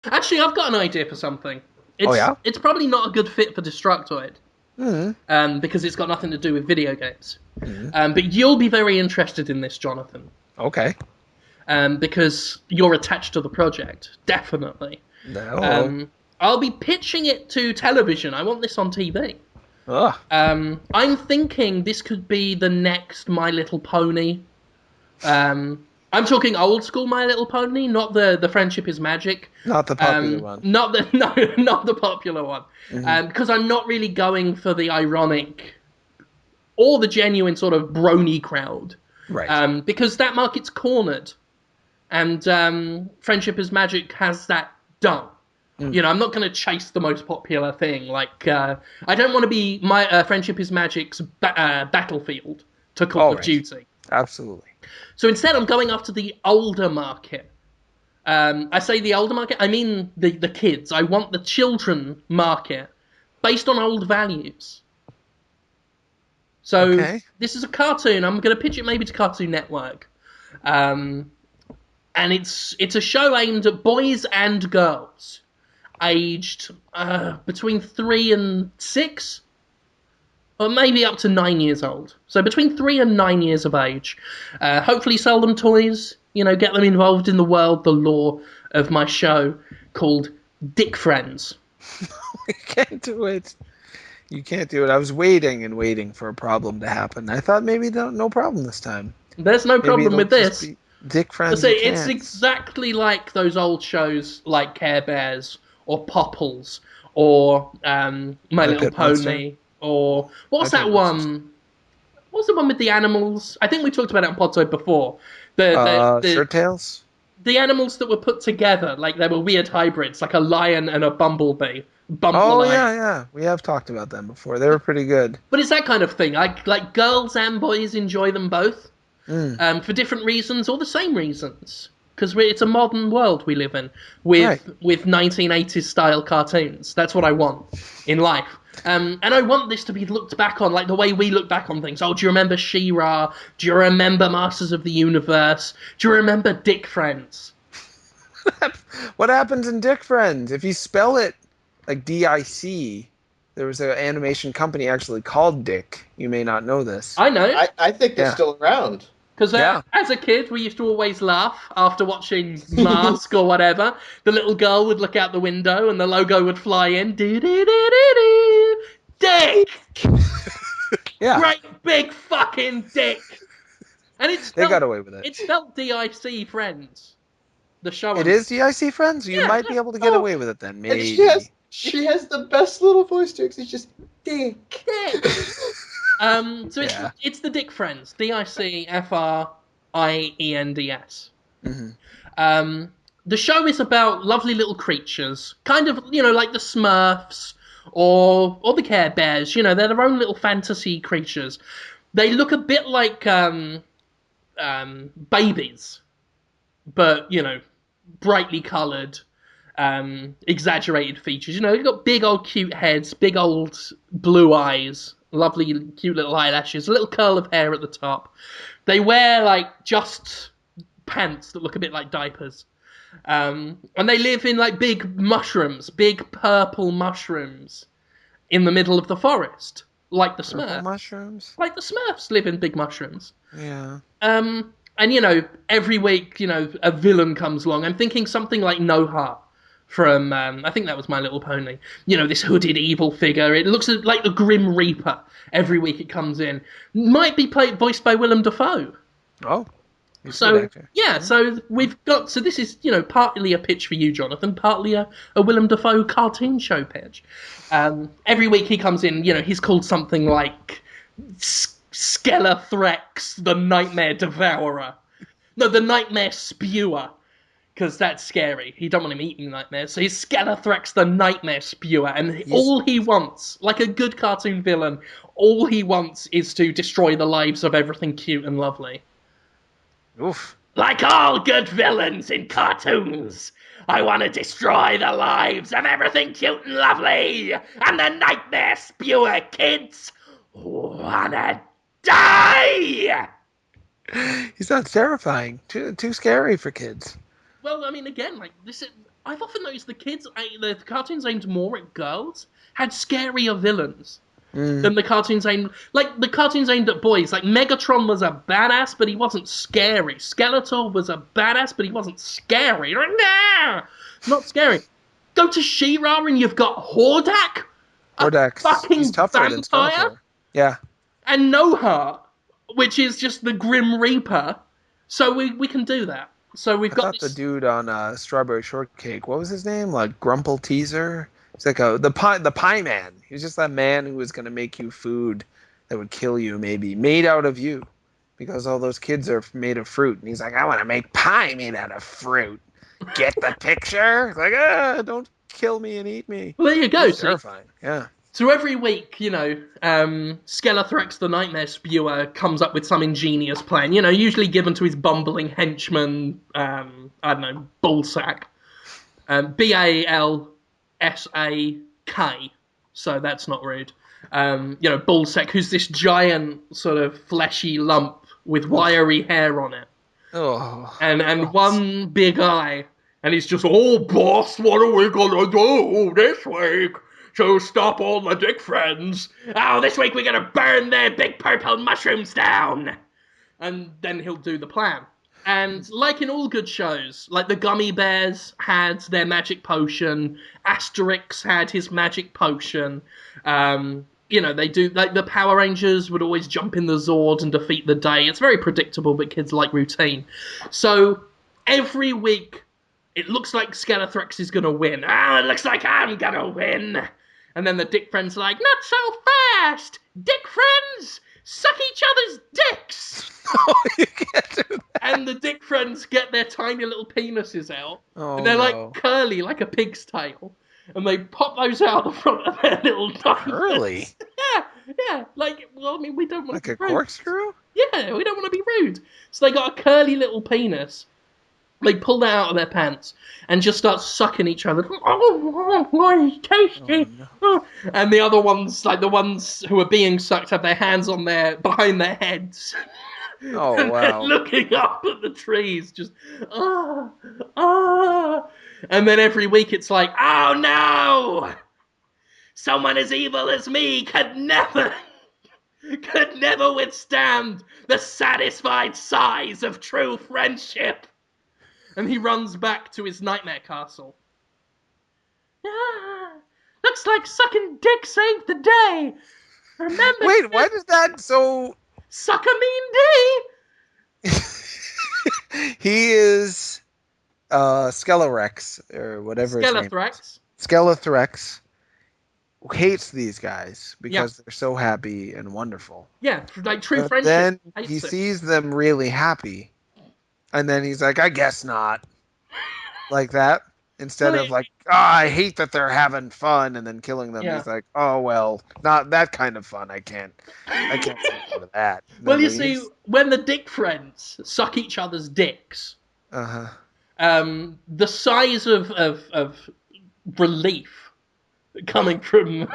Actually, I've got an idea for something. Oh It's yeah. it's probably not a good fit for Destructoid, Hmm. because it's got nothing to do with video games. Hmm. But you'll be very interested in this, Jonathan, Okay. because you're attached to the project, definitely. No. Um, I'll be pitching it to television. I want this on TV. Ugh. I'm thinking this could be the next My Little Pony. I'm talking old school My Little Pony, not the Friendship is Magic. Not the popular one. Not the no, not the popular one. Hmm. Because I'm not really going for the ironic or the genuine sort of brony crowd. Right. Because that market's cornered, and Friendship is Magic has that done. Mm. You know, I'm not going to chase the most popular thing. Like, I don't want to be my Friendship is Magic's battlefield to Call All of right. Duty. Absolutely. So instead, I'm going after the older market. I say the older market, I mean the kids. I want the children market based on old values. So Okay. this is a cartoon. I'm going to pitch it maybe to Cartoon Network. Um, and it's a show aimed at boys and girls aged between 3 and 6, or maybe up to 9 years old. So between 3 and 9 years of age. Hopefully, sell them toys. You know, get them involved in the world, the lore of my show called DicFriends. You can't do it. You can't do it. I was waiting and waiting for a problem to happen. I thought maybe no problem this time. There's no Maybe problem it'll with just this. be Dick I Friends say and it's Cans. exactly like those old shows like Carebears or Popples or My My Little Pet Monster. Pony or My what's Pet that Monster's. one? What's the one with the animals? I think we talked about it on Podtoid before. The Shirt Tails. the animals that were put together, like they were weird hybrids, like a lion and a bumblebee, Oh bumblelion. yeah, yeah. We have talked about them before. They were pretty good. But it's that kind of thing. Like girls and boys enjoy them both, Mm, for different reasons or the same reasons. Because it's a modern world we live in right. with 1980s style cartoons. That's what I want in life. And I want this to be looked back on like the way we look back on things. Oh, do you remember She-Ra? Do you remember Masters of the Universe? Do you remember Dick Friends? What happens in Dick Friends? If you spell it like DIC, there was an animation company actually called Dick. You may not know this. I know. I think they're Yeah. still around. Because Yeah. as a kid, we used to always laugh after watching Mask or whatever. The little girl would look out the window and the logo would fly in. Do do do do do. Dick, Yeah. great big fucking dick, and They got away with it. it's spelled DIC Friends. The show It I'm is DIC Friends? You yeah might be able to get Oh, away with it then. and Maybe. she has the best little voice too. 'Cause it's just Dick. Dick. So Yeah. it's the Dick Friends. DICFRIENDS. Hmm. The show is about lovely little creatures, kind of, you know, like the Smurfs or the Care Bears. You know, they're their own little fantasy creatures. They look a bit like babies, but you know, brightly coloured, exaggerated features. You know, they've got big old cute heads, big old blue eyes, lovely cute little eyelashes, a little curl of hair at the top. They wear like just pants that look a bit like diapers. And they live in like big mushrooms, big purple mushrooms in the middle of the forest, like the Purple Smurfs. mushrooms? Like the Smurfs live in big mushrooms. Yeah. And you know, every week, you know, a villain comes along. I'm thinking something like Noha from, I think that was My Little Pony. You know, this hooded evil figure. It looks like the Grim Reaper every week it comes in. Might be voiced by Willem Dafoe. Oh, he's a good So actor. yeah, Yeah. so we've got so this is you know partly a pitch for you, Jonathan, partly a Willem Dafoe cartoon show pitch. Every week he comes in, you know, he's called something like Skellethrex, the Nightmare Devourer. No, the Nightmare Spewer, because that's scary. You don't want him eating nightmares. So he's Skellethrex, the Nightmare Spewer, and He's all he wants, like a good cartoon villain, all he wants is to destroy the lives of everything cute and lovely. Oof. Like all good villains in cartoons, I want to destroy the lives of everything cute and lovely, and the Nightmare Spewer kids wanna die! He sounds terrifying. Too scary for kids. Well, I mean, again, like this is. I've often noticed the cartoons aimed more at girls had scarier villains than the cartoons aimed, like the cartoons aimed at boys. Like Megatron was a badass, but he wasn't scary. Skeletor was a badass, but he wasn't scary. Like, nah, not scary. Go to She-Ra and you've got Hordak, a Hordax, he's fucking tougher than vampire, Skeletor. Yeah. and No Heart, which is just the Grim Reaper. So we can do that. So we've I got thought the this. dude on Strawberry Shortcake, what was his name? Like Grumple Teaser? He's like the pie man. He was just that man who was gonna make you food that would kill you, maybe made out of you, because all those kids are made of fruit. And he's like, I want to make pie made out of fruit. Get the picture? It's like, don't kill me and eat me. Well, there you go. It's See, terrifying. Yeah. so every week, Skelethrax the Nightmare Spewer comes up with some ingenious plan, usually given to his bumbling henchman, I don't know, Ballsack. Balsak, so that's not rude. Ballsack, who's this giant sort of fleshy lump with wiry hair on it. Oh. And one big eye. And he's just, oh, boss, what are we gonna do this week to stop all the DicFriends? Oh, this week we're gonna burn their big purple mushrooms down. And then he'll do the plan. And like in all good shows, like the Gummy Bears had their magic potion, Asterix had his magic potion, they do, like the Power Rangers would always jump in the Zord and defeat the day. It's very predictable, but kids like routine. So every week, it looks like Skelethrax is going to win. It looks like I'm going to win. And then the DicFriends are like, not so fast! DicFriends, suck each other's dicks! Oh, you can't do that. And the DicFriends get their tiny little penises out. Oh, and they're no. like curly, like a pig's tail. And they pop those out the front of their little tiny Curly? Yeah. We don't want Like to a be rude. corkscrew? Yeah, we don't want to be rude. So they got a curly little penis. They pull that out of their pants and just start sucking each other. Oh, tasty. Oh, no. And the other ones, like the ones who are being sucked, have their hands on behind their heads. Oh, And they're wow. looking up at the trees, just, And then every week it's like, oh no! Someone as evil as me could never withstand the satisfied sighs of true friendship. And he runs back to his nightmare castle. Looks like sucking dick saved the day. Remember? Wait, why does that so... Suck a mean day. He is Skelerex, or whatever his name is. Skelethrax. Skelethrax hates these guys because they're so happy and wonderful. Yeah, like true But friendship. then hates he it. sees them really happy, and then he's like, I guess not. Like that. Instead Well, of like, I hate that they're having fun, and then killing them. Yeah. He's like, oh, well, not that kind of fun. I can't say no to that. And Well, then you leaves. see, when the DicFriends suck each other's dicks, Uh-huh. the size of relief coming from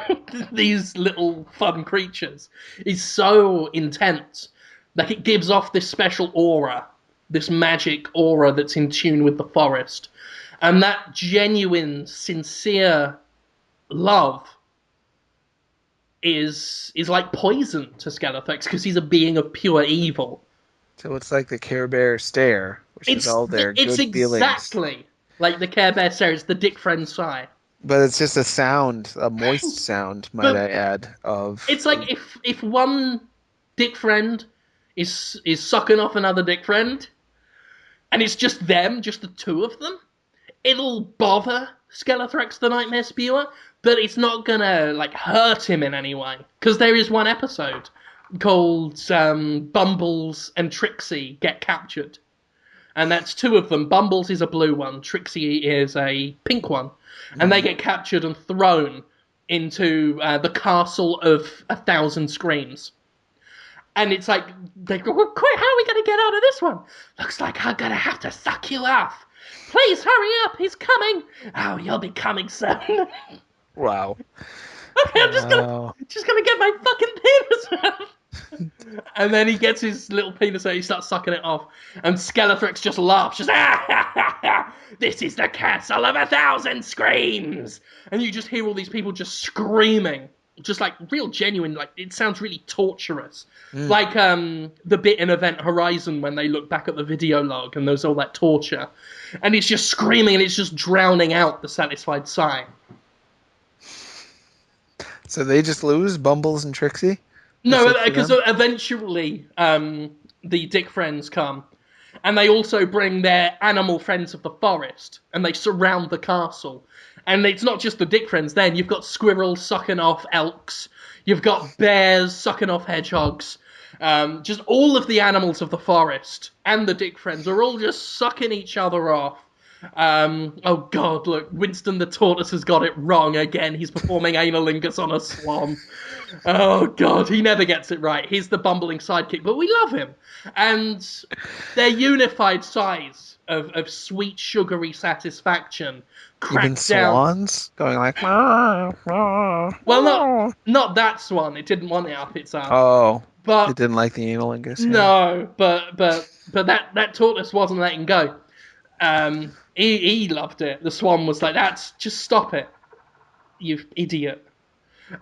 these little fun creatures is so intense. Like, it gives off this special aura, this magic aura that's in tune with the forest. And that genuine, sincere love is like poison to Skelethrax because he's a being of pure evil. So it's like the Carebear stare, which is all their good feelings. It's exactly like the Carebear stare. It's the DicFriend sigh. But it's just a sound, a moist sound, might I add, of... It's like if one DicFriend is sucking off another DicFriend, and it's just them, just the two of them, it'll bother Skelethrax the Nightmare Spewer, but it's not gonna like hurt him in any way. Because there is one episode called Bumbles and Trixie Get Captured. And that's two of them. Bumbles is a blue one, Trixie is a pink one. And they get captured and thrown into the castle of 1,000 screams. And it's like, they go, well, quick, how are we going to get out of this one? Looks like I'm going to have to suck you off. Please hurry up, he's coming. Oh, you'll be coming soon. Wow. Okay, I'm just gonna get my fucking penis out. And then he gets his little penis out, he starts sucking it off, and Skeletrix just laughs, just, this is the castle of 1,000 screams! And you just hear all these people just screaming, just like real genuine, like it sounds really torturous. Like the bit in Event Horizon when they look back at the video log and there's all that torture. And it's just screaming and it's just drowning out the satisfied sigh. So they just lose, Bumbles and Trixie? No, because eventually the Dick Friends come, and they also bring their animal friends of the forest, and they surround the castle. And it's not just the Dick Friends then, you've got squirrels sucking off elks, you've got bears sucking off hedgehogs, just all of the animals of the forest and the Dick Friends are all just sucking each other off. Oh god, look, Winston the Tortoise has got it wrong again. He's performing analingus on a swan. Oh god, he never gets it right. He's the bumbling sidekick, but we love him. And their unified sighs of sweet, sugary satisfaction crack Even down. swans going like, "Meow, meow, Well, meow." not that swan. It didn't want it up its ass. Oh, But it didn't like the analingus. Yeah. no, but that tortoise wasn't letting go. He loved it. The swan was like, "That's just stop it, you idiot."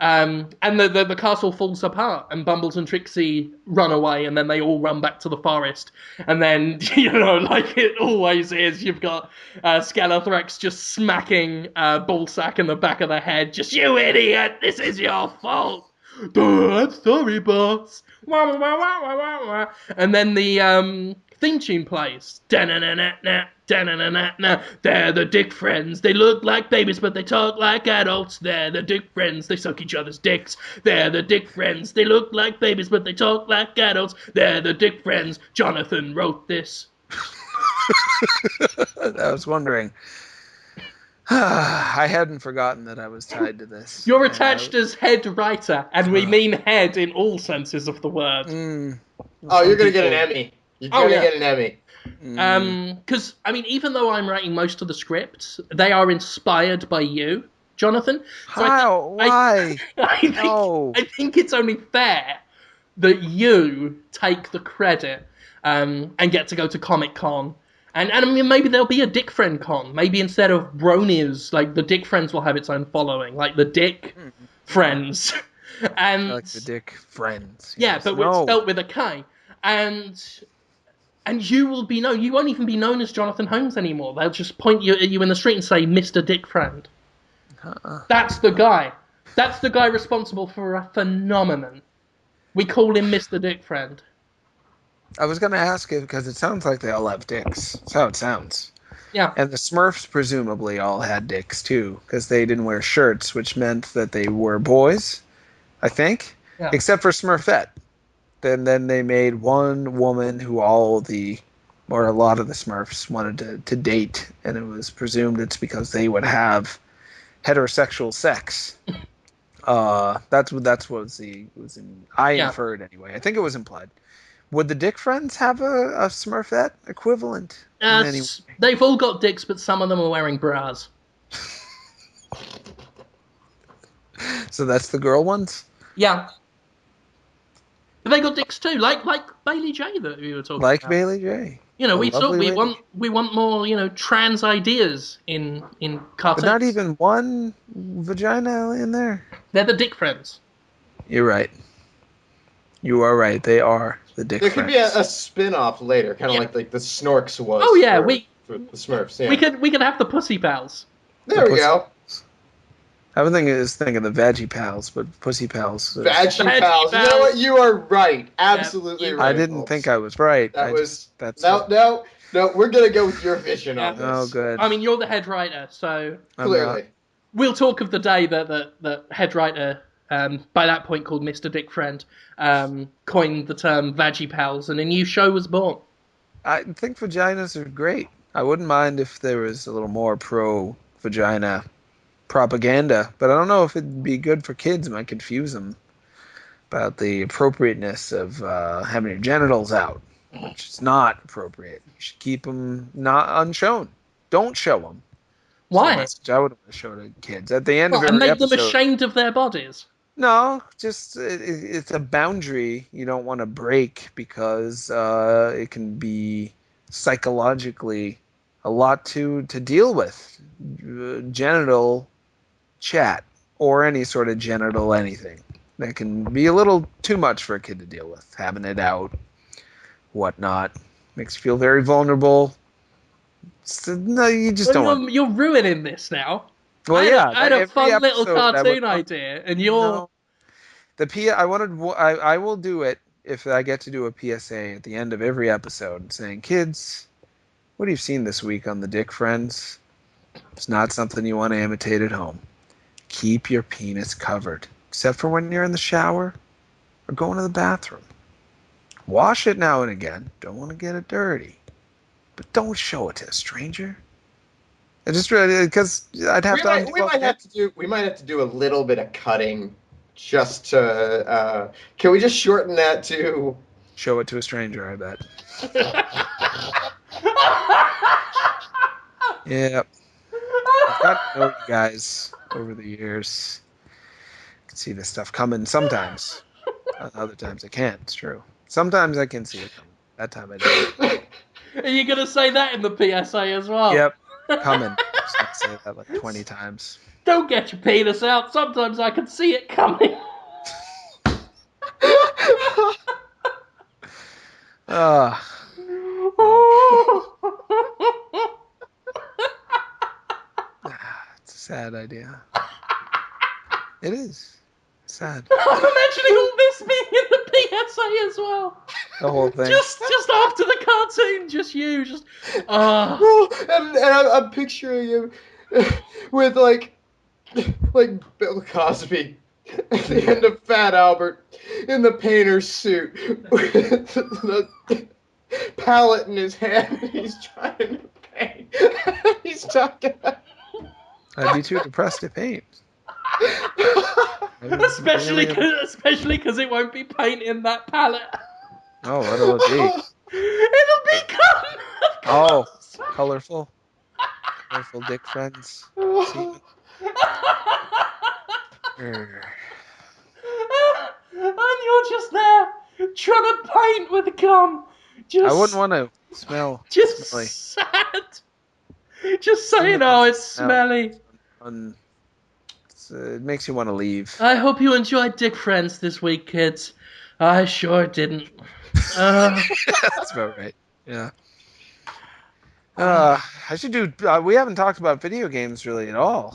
And the castle falls apart, and Bumbles and Trixie run away, and then they all run back to the forest. And then, like it always is, you've got Skeletrix just smacking Ballsack in the back of the head. Just, you idiot! This is your fault! I'm sorry, boss. And then the theme tune plays. Da-na-na-na-na, da-na-na-na-na. They're the Dick Friends. They look like babies, but they talk like adults. They're the Dick Friends. They suck each other's dicks. They're the Dick Friends. They look like babies, but they talk like adults. They're the Dick Friends. Jonathan wrote this. I was wondering. I hadn't forgotten that I was tied to this. You're attached as head writer, and we mean head in all senses of the word. Oh, you're going to get an Emmy. You're going to get an Emmy. Because, I mean, even though I'm writing most of the scripts, they are inspired by you, Jonathan. So How? Why? I think it's only fair that you take the credit and get to go to Comic-Con. And I mean, maybe there'll be a Dick Friend Con. Maybe instead of Bronies, like, the Dick Friends will have its own following, like the Dick Friends. And I like the Dick Friends. yeah, Yes. but it's spelt with a K. And you will be known. You won't even be known as Jonathan Holmes anymore. They'll just point at you in the street and say, Mr. Dick Friend. That's the guy. That's the guy responsible for a phenomenon. We call him Mr. Dick Friend. I was going to ask it because it sounds like they all have dicks. That's how it sounds. Yeah. And the Smurfs presumably all had dicks too, because they didn't wear shirts, which meant that they were boys, I think, except for Smurfette. Then they made one woman who a lot of the Smurfs wanted to date, and it was presumed it's because they would have heterosexual sex. That's what I inferred anyway. I think it was implied. Would the Dick Friends have a Smurfette equivalent? They've all got dicks, but some of them are wearing bras. So that's the girl ones? Yeah. But they got dicks too, like Bailey J that we were talking about. Like Bailey J. We want more, trans ideas in cartoons. But not even one vagina in there. They're the Dick Friends. You're right. You are right. They are the Dick Friends. There could be a spin-off later, kind of like the Snorks was. Oh yeah, for the Smurfs. Yeah. We could have the Pussy Pals. There we go. I was thinking the Veggie Pals, but Pussy Pals. Veggie Pals. You know what? You are right. Absolutely right. I didn't think I was right. No. We're gonna go with your vision on this. Oh, good. I mean, you're the head writer, so clearly we'll talk of the day that the head writer, by that point called Mr. Dick Friend, coined the term Veggie Pals, and a new show was born. I think vaginas are great. I wouldn't mind if there was a little more pro-vagina propaganda, but I don't know if it'd be good for kids. It might confuse them about the appropriateness of having your genitals out, which is not appropriate. You should keep them not unshown. Don't show them. Why? So I would want to show to kids at the end of every and make episode. them ashamed of their bodies. No, just it's a boundary you don't want to break because it can be psychologically a lot to deal with. Genital chat or any sort of genital anything that can be a little too much for a kid to deal with. Having it out, whatnot, makes you feel very vulnerable. So, no, you just Well, don't want. you're ruining this now. Well, yeah, I had a every fun little episode I would cartoon want. idea, and you're No, the P. I wanted. I will do it if I get to do a PSA at the end of every episode, saying, "Kids, what have you seen this week on the Dick Friends? It's not something you want to imitate at home. Keep your penis covered, except for when you're in the shower or going to the bathroom. Wash it now and again. Don't want to get it dirty, but don't show it to a stranger." I just really because I'd have to undo We all might the. have to do a little bit of cutting just to can we just shorten that to Show it to a stranger, I bet. Yeah, I've gotten to know you guys over the years. I can see this stuff coming sometimes. Other times I can't, it's true. Sometimes I can see it coming. That time I don't. Are you gonna say that in the PSA as well? Yep, coming. Just gonna say that like 20 times. Don't get your penis out. Sometimes I can see it coming. Ah, oh, it's a sad idea. It is. Sad. I'm imagining all this being in the PSA as well. The whole thing. Just after the cartoon, just you, just well, and I'm picturing him with like Bill Cosby at the end of Fat Albert in the painter's suit with the palette in his hand. He's trying to paint. He's talking. I'd be too depressed to paint. I would especially really- especially because it won't be paint in that palette. Oh, what'll it be? It'll be cum. Oh, colorful. Colorful Dick Friends. See? Grr. And you're just there trying to paint with gum. Just, I wouldn't want to smell just smelly. sad. Just saying, oh, it's smelly. It makes you want to leave. I hope you enjoyed Dick Friends this week, kids. I sure didn't. That's about right. Yeah. I should do. We haven't talked about video games really at all.